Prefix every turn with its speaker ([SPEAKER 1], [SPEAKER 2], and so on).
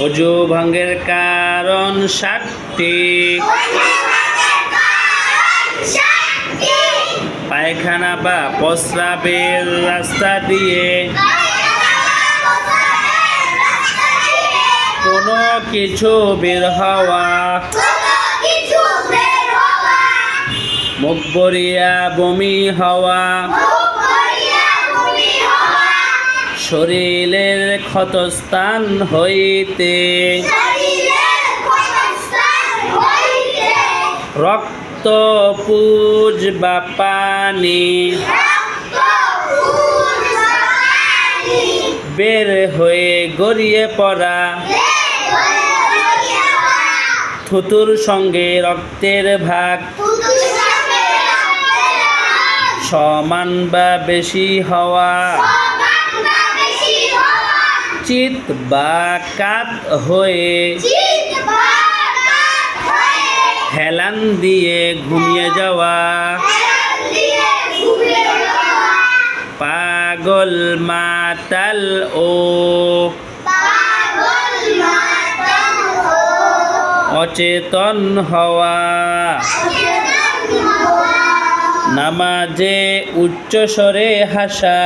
[SPEAKER 1] অজু ভঙ্গের কারণ 7টি। পায়খানা বা প্রস্রাবের রাস্তা দিয়ে কোনো কিছু বের হওয়া। মুখ ভরিয়া বমি হওয়া। শরীরের ক্ষতস্থান হইতে রক্ত পুজ বা পানি বের হয়ে গড়িয়ে পড়া। থুতুর সঙ্গে রক্তের ভাগ সমান বা বেশি হওয়া। চিত বা কাত হয়ে হেলান দিয়ে ঘুমিয়ে যাওয়া। পাগল মাতাল ও অচেতন হওয়া। নামাজে উচ্চস্বরে হাসা।